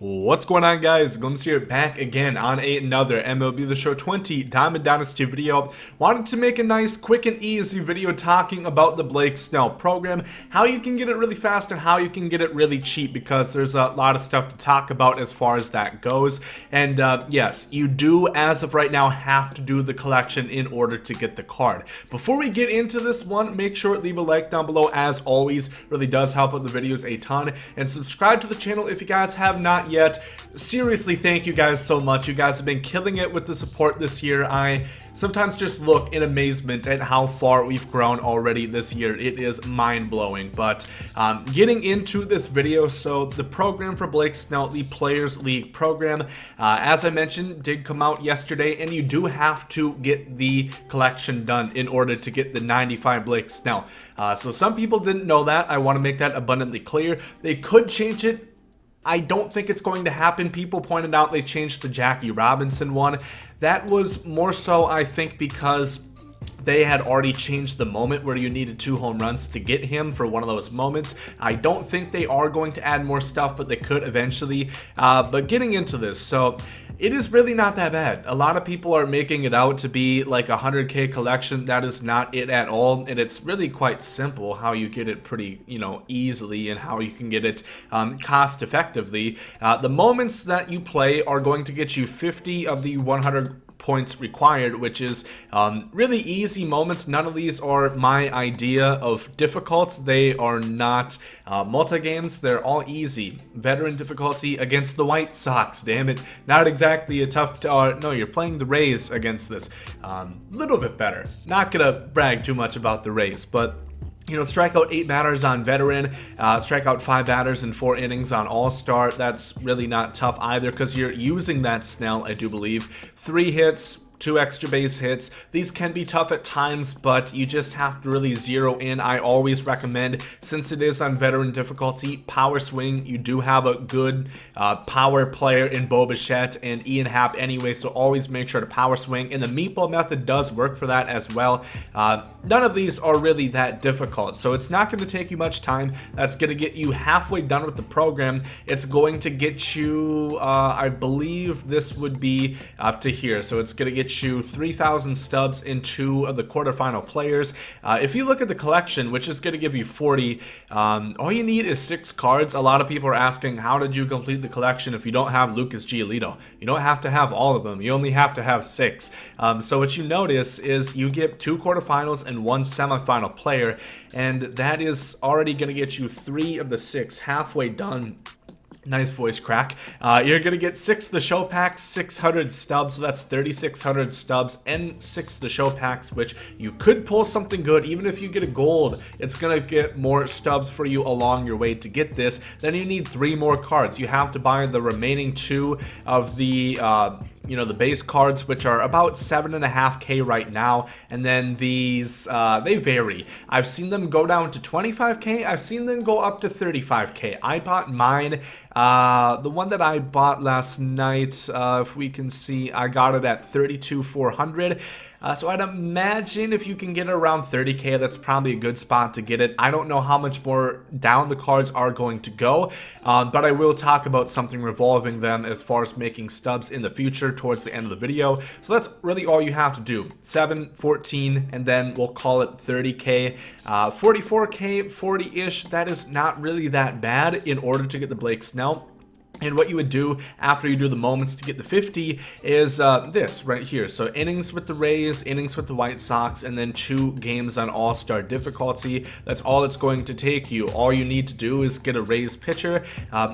What's going on, guys? Gomes here, back again on another MLB The Show 20 Diamond Dynasty video. Wanted to make a nice, quick and easy video talking about the Blake Snell program, how you can get it really fast and how you can get it really cheap, because there's a lot of stuff to talk about as far as that goes. And yes, you do, as of right now, have to do the collection in order to get the card. Before we get into this one, make sure to leave a like down below, as always. Really does help out the videos a ton. And subscribe to the channel if you guys have not yet. Seriously, thank you guys so much. You guys have been killing it with the support this year. I sometimes just look in amazement at how far we've grown already this year. It is mind-blowing. But getting into this video, so the program for Blake Snell, the Players League program, as I mentioned, did come out yesterday, and you do have to get the collection done in order to get the 95 Blake Snell. So some people didn't know that. I want to make that abundantly clear. They could change it. I don't think it's going to happen. People pointed out they changed the Jackie Robinson one. That was more so, I think, because they had already changed the moment where you needed 2 home runs to get him for one of those moments. I don't think they are going to add more stuff, but they could eventually. But getting into this, so it is really not that bad. A lot of people are making it out to be like a 100K collection. That is not it at all, and it's really quite simple how you get it pretty, easily, and how you can get it cost effectively. The moments that you play are going to get you 50 of the 100 points required, which is really easy moments. None of these are my idea of difficult. They are not multi-games. They're all easy. Veteran difficulty against the White Sox. Damn it. Not exactly a tough... no, you're playing the Rays against this. Little bit better. Not gonna brag too much about the Rays, but strike out 8 batters on Veteran, strike out 5 batters in 4 innings on All-Star. That's really not tough either, because you're using that Snell, I do believe. 3 hits, 2 extra base hits. These can be tough at times, but you just have to really zero in. I always recommend, since it is on Veteran difficulty, power swing. You do have a good power player in Bo Bichette and Ian Happ anyway, so always make sure to power swing. And the meatball method does work for that as well. None of these are really that difficult, so it's not going to take you much time. That's going to get you halfway done with the program. It's going to get you, I believe this would be up to here, so it's going to get you 3,000 stubs in 2 of the quarterfinal players. If you look at the collection, which is going to give you 40, all you need is 6 cards. A lot of people are asking, how did you complete the collection if you don't have Lucas Giolito? You don't have to have all of them. You only have to have 6. So what you notice is you get 2 quarterfinals and 1 semifinal player, and that is already going to get you 3 of the 6 halfway done. Nice voice crack. You're going to get 6 the show packs, 600 stubs, so that's 3,600 stubs, and 6 the show packs, which you could pull something good. Even if you get a gold, it's going to get more stubs for you along your way to get this. Then you need 3 more cards. You have to buy the remaining 2 of the the base cards, which are about 7.5K right now, and then these they vary. I've seen them go down to 25K. I've seen them go up to 35K. I bought mine, the one that I bought last night, if we can see, I got it at 32,400. So I'd imagine if you can get it around 30K, that's probably a good spot to get it. I don't know how much more down the cards are going to go, but I will talk about something revolving them as far as making stubs in the future towards the end of the video. So that's really all you have to do. 7, 14, and then we'll call it 30K. 44K, 40-ish, that is not really that bad in order to get the Blake Snell. And what you would do after you do the moments to get the 50 is this right here. So innings with the Rays, innings with the White Sox, and then 2 games on All-Star difficulty. That's all it's going to take you. All you need to do is get a Rays pitcher,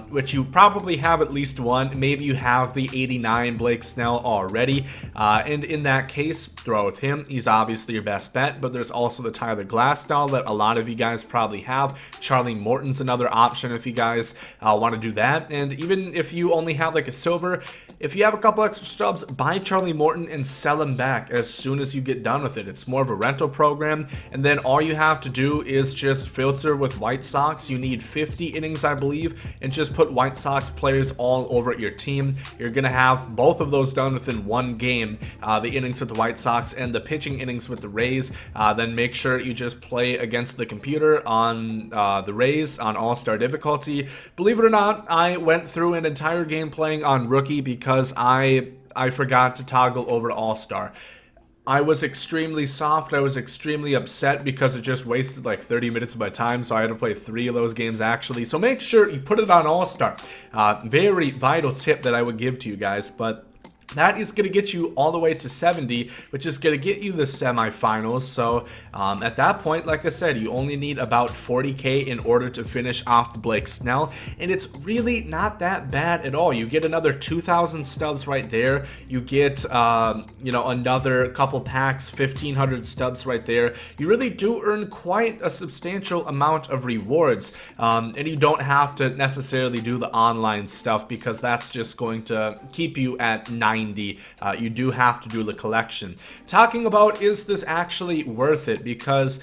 which you probably have at least one. Maybe you have the 89 Blake Snell already. And in that case, throw with him. He's obviously your best bet, but there's also the Tyler Glasnow that a lot of you guys probably have. Charlie Morton's another option if you guys want to do that. And even if you only have like a silver, if you have a couple extra stubs, buy Charlie Morton and sell him back as soon as you get done with it. It's more of a rental program, and then all you have to do is just filter with White Sox. You need 50 innings, I believe, and just put White Sox players all over your team. You're gonna have both of those done within 1 game, the innings with the White Sox and the pitching innings with the Rays. Then make sure you just play against the computer on the Rays on All-Star difficulty. Believe it or not, I went through through an entire game playing on Rookie because I forgot to toggle over All-Star. I was extremely soft. I was extremely upset because it just wasted like 30 minutes of my time, so I had to play 3 of those games actually. So make sure you put it on All-Star. Very vital tip that I would give to you guys, but that is going to get you all the way to 70, which is going to get you the semifinals. So at that point, like I said, you only need about 40k in order to finish off the Blake Snell, and it's really not that bad at all. You get another 2,000 stubs right there. You get, you know, another couple packs, 1,500 stubs right there. You really do earn quite a substantial amount of rewards, and you don't have to necessarily do the online stuff because that's just going to keep you at 90. You do have to do the collection. Talking about, is this actually worth it? Because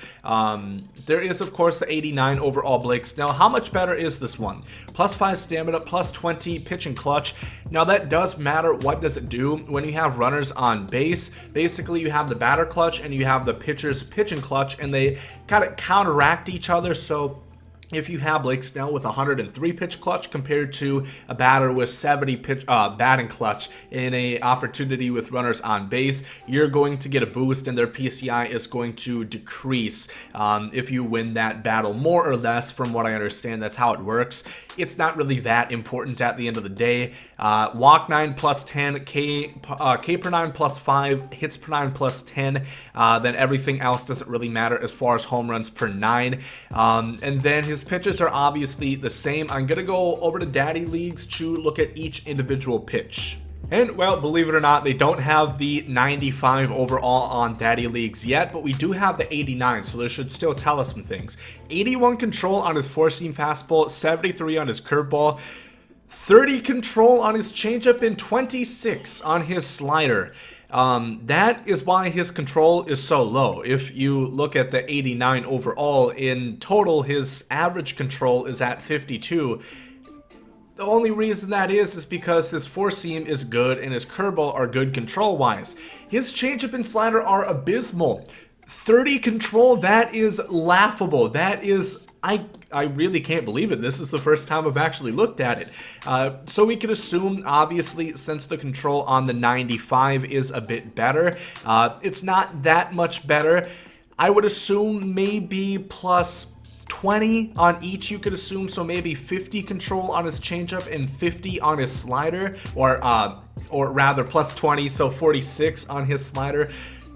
there is, of course, the 89 overall Blake Snell. How much better is this one? Plus 5 stamina, plus 20 pitch and clutch. Now that does matter. What does it do? When you have runners on base, basically you have the batter clutch and you have the pitcher's pitch and clutch, and they kind of counteract each other. So if you have Blake Snell with 103 pitch clutch compared to a batter with 70 pitch batting clutch in a opportunity with runners on base, you're going to get a boost and their PCI is going to decrease if you win that battle, more or less. From what I understand, that's how it works. It's not really that important at the end of the day. Walk 9 plus 10, K per 9 plus 5, hits per 9 plus 10, then everything else doesn't really matter as far as home runs per 9, and then his pitches are obviously the same. I'm gonna go over to Daddy Leagues to look at each individual pitch. And, well, believe it or not, they don't have the 95 overall on Daddy Leagues yet, but we do have the 89, so this should still tell us some things. 81 control on his four-seam fastball, 73 on his curveball, 30 control on his changeup, and 26 on his slider. That is why his control is so low. If you look at the 89 overall, in total, his average control is at 52. The only reason that is because his four-seam is good and his curveball are good control-wise. His changeup and slider are abysmal. 30 control, that is laughable. That is... I really can't believe it. This is the first time I've actually looked at it. So we can assume, obviously, since the control on the 95 is a bit better, it's not that much better. I would assume maybe plus 20 on each, you could assume, so maybe 50 control on his changeup and 50 on his slider, or rather plus 20, so 46 on his slider,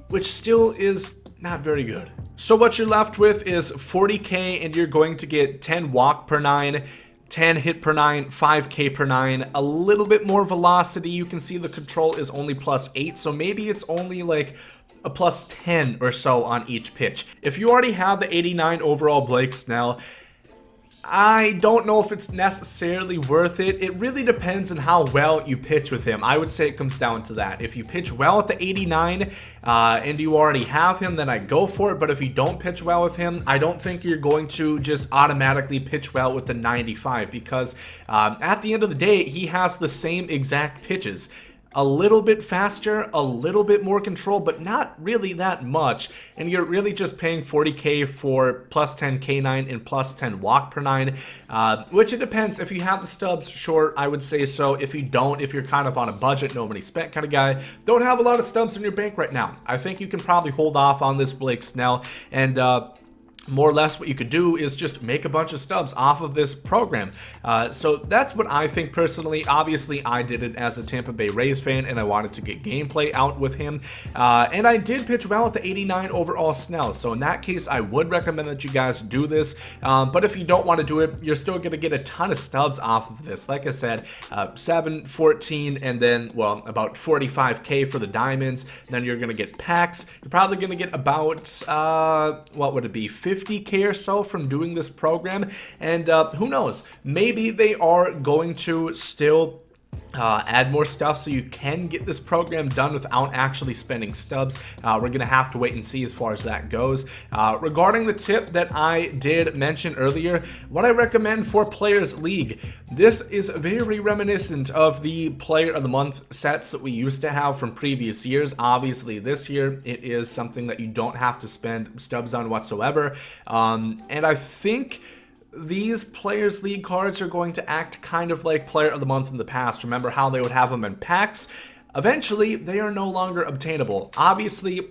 which still is not very good. So what you're left with is 40k, and you're going to get 10 walk per 9, 10 hit per 9, 5k per 9, a little bit more velocity. You can see the control is only plus 8, so maybe it's only like a plus 10 or so on each pitch. If you already have the 89 overall Blake Snell, I don't know if it's necessarily worth it. It really depends on how well you pitch with him. I would say it comes down to that. If you pitch well at the 89 and you already have him, then I go for it. But if you don't pitch well with him, I don't think you're going to just automatically pitch well with the 95, because at the end of the day, he has the same exact pitches. A little bit faster, a little bit more control, but not really that much. And you're really just paying 40k for plus 10 K9 and plus 10 walk per 9, which it depends. If you have the stubs, sure, I would say so. If you don't, if you're kind of on a budget, no money spent kind of guy, don't have a lot of stubs in your bank right now, I think you can probably hold off on this Blake Snell, and more or less what you could do is just make a bunch of stubs off of this program. So that's what I think personally. Obviously, I did it as a Tampa Bay Rays fan, and I wanted to get gameplay out with him. And I did pitch well at the 89 overall Snell. So in that case, I would recommend that you guys do this. But if you don't want to do it, you're still going to get a ton of stubs off of this. Like I said, 7, 14, and then, well, about 45k for the diamonds. Then you're going to get packs. You're probably going to get about, what would it be, 50k or so from doing this program, and who knows, maybe they are going to still add more stuff so you can get this program done without actually spending stubs. We're gonna have to wait and see as far as that goes. Regarding the tip that I did mention earlier, what I recommend for Players League, this is very reminiscent of the Player of the Month sets that we used to have from previous years. Obviously this year it is something that you don't have to spend stubs on whatsoever, and I think these Players League cards are going to act kind of like Player of the Month in the past. Remember how they would have them in packs? Eventually, they are no longer obtainable. Obviously,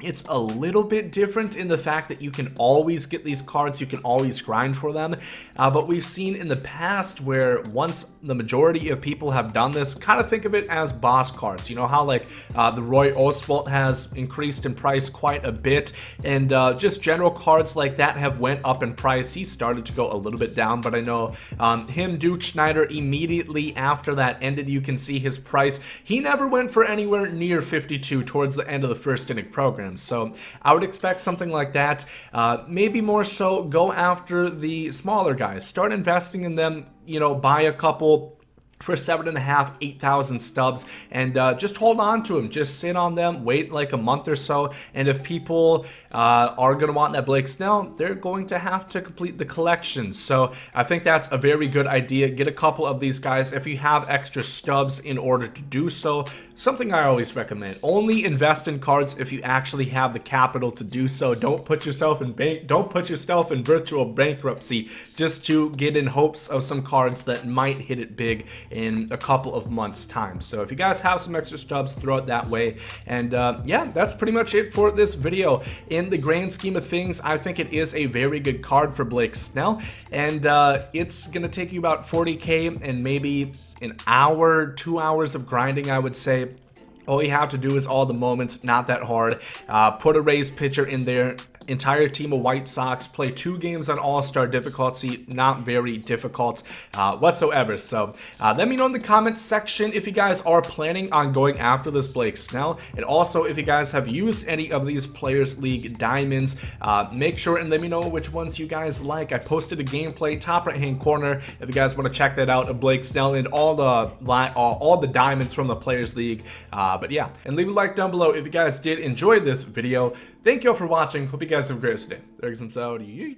it's a little bit different in the fact that you can always get these cards, you can always grind for them, but we've seen in the past where once the majority of people have done this, kind of think of it as boss cards. You know how like the Roy Oswalt has increased in price quite a bit, and just general cards like that have went up in price. He started to go a little bit down, but I know Duke Schneider, immediately after that ended, you can see his price. He never went for anywhere near 52 towards the end of the first inning program. So I would expect something like that. Maybe more so go after the smaller guys. Start investing in them, you know, buy a couple for 7.5, 8,000 stubs, and just hold on to them. Just sit on them, wait like a month or so, and if people are going to want that Blake Snell, they're going to have to complete the collection. So I think that's a very good idea. Get a couple of these guys if you have extra stubs in order to do so. Something I always recommend. Only invest in cards if you actually have the capital to do so. Don't put yourself in virtual bankruptcy just to get in hopes of some cards that might hit it big in a couple of months time. So if you guys have some extra stubs, throw it that way. And yeah, that's pretty much it for this video. In the grand scheme of things, I think it is a very good card for Blake Snell, and it's gonna take you about 40k and maybe an hour, 2 hours of grinding, I would say. All you have to do is all the moments, not that hard. Put a raised pitcher in there. Entire team of White Sox, play 2 games on All-Star difficulty, not very difficult whatsoever. So let me know in the comments section if you guys are planning on going after this Blake Snell, and also if you guys have used any of these Players League diamonds. Make sure and let me know which ones you guys like. I posted a gameplay top right hand corner if you guys want to check that out of Blake Snell and all the diamonds from the Players League. But yeah, and leave a like down below if you guys did enjoy this video. Thank you all for watching. Hope you guys have a great day. There goes some Saudi.